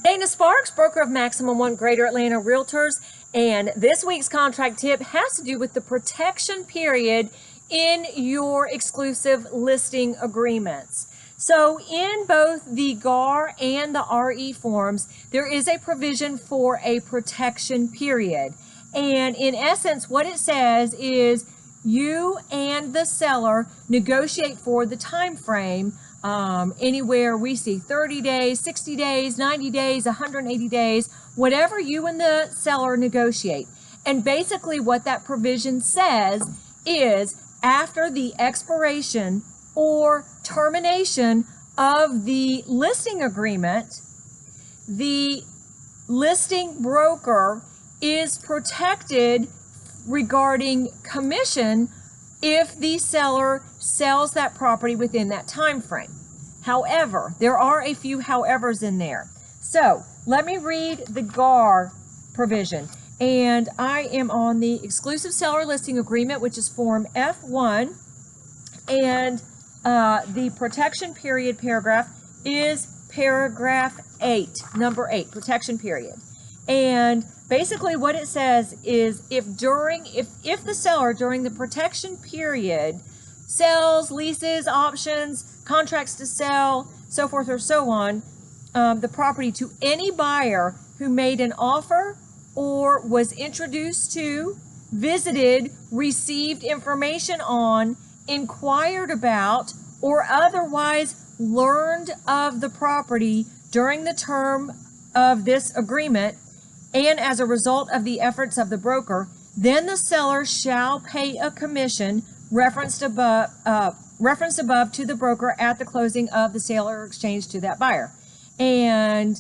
Dana Sparks, broker of Maximum One Greater Atlanta Realtors, and this week's contract tip has to do with the protection period in your exclusive listing agreements. So in both the GAR and the RE forms, there is a provision for a protection period. And in essence, what it says is you and the seller negotiate for the time frame. Anywhere we see 30 days, 60 days, 90 days, 180 days, whatever you and the seller negotiate. And basically what that provision says is after the expiration or termination of the listing agreement, the listing broker is protected regarding commission if the seller sells that property within that time frame. However, there are a few howevers in there. So let me read the GAR provision. And I am on the exclusive seller listing agreement, which is form F1. And the protection period paragraph is paragraph 8, number 8, protection period. And basically what it says is if the seller during the protection period sells, leases, options, contracts to sell, so forth or so on, the property to any buyer who made an offer or was introduced to, visited, received information on, inquired about, or otherwise learned of the property during the term of this agreement, and as a result of the efforts of the broker, then the seller shall pay a commission referenced above to the broker at the closing of the sale or exchange to that buyer. And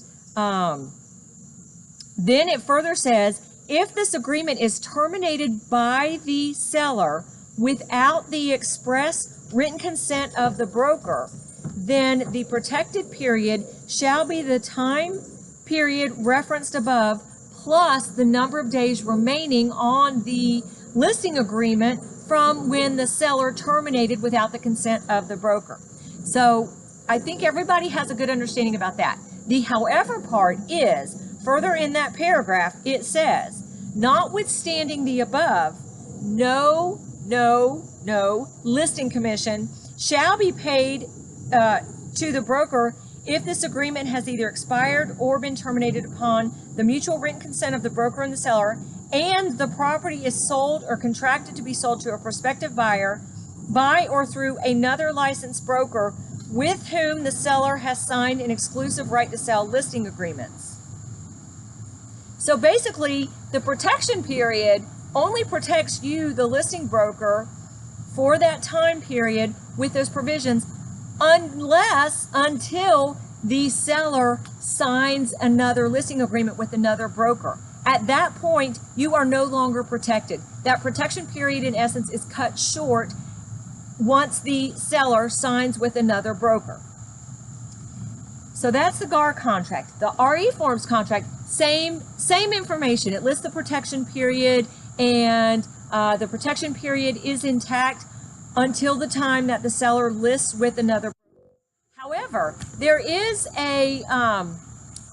then it further says, if this agreement is terminated by the seller without the express written consent of the broker, then the protected period shall be the time period referenced above plus the number of days remaining on the listing agreement from when the seller terminated without the consent of the broker. So I think everybody has a good understanding about that. The however part is, further in that paragraph, it says, notwithstanding the above, no listing commission shall be paid to the broker if this agreement has either expired or been terminated upon the mutual written consent of the broker and the seller, and the property is sold or contracted to be sold to a prospective buyer by or through another licensed broker with whom the seller has signed an exclusive right to sell listing agreements. So basically, the protection period only protects you, the listing broker, for that time period with those provisions, until the seller signs another listing agreement with another broker. At that point, you are no longer protected. That protection period, in essence, is cut short once the seller signs with another broker. So that's the GAR contract. The RE forms contract, same information. It lists the protection period, and the protection period is intact until the time that the seller lists with another broker. However, there is a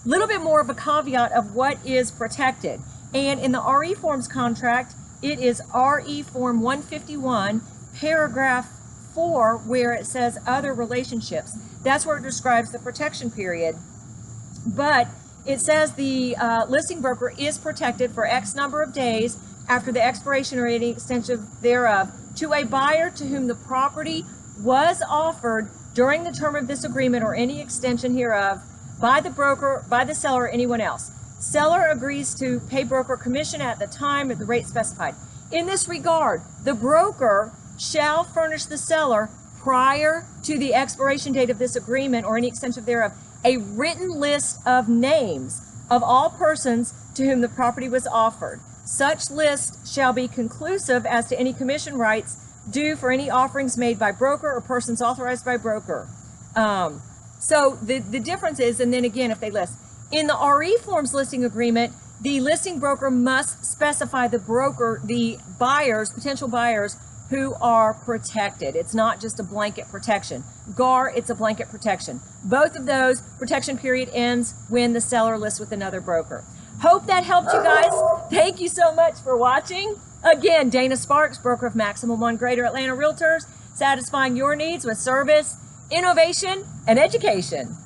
little bit more of a caveat of what is protected. And in the RE forms contract, it is RE form 151, paragraph 4, where it says other relationships. That's where it describes the protection period. But it says the listing broker is protected for X number of days after the expiration or any extension thereof to a buyer to whom the property was offered during the term of this agreement or any extension hereof by the broker, by the seller, or anyone else. Seller agrees to pay broker commission at the time at the rate specified. In this regard, the broker shall furnish the seller prior to the expiration date of this agreement or any extension thereof a written list of names of all persons to whom the property was offered. Such list shall be conclusive as to any commission rights due for any offerings made by broker or persons authorized by broker. So the difference is, and then again, if they list, in the RE forms listing agreement, the listing broker must specify the broker, the buyers, potential buyers, who are protected. It's not just a blanket protection. GAR, it's a blanket protection. Both of those, protection period ends when the seller lists with another broker. Hope that helped you guys. Thank you so much for watching. Again, Dana Sparks, broker of Maximum One Greater Atlanta Realtors, satisfying your needs with service, innovation, and education.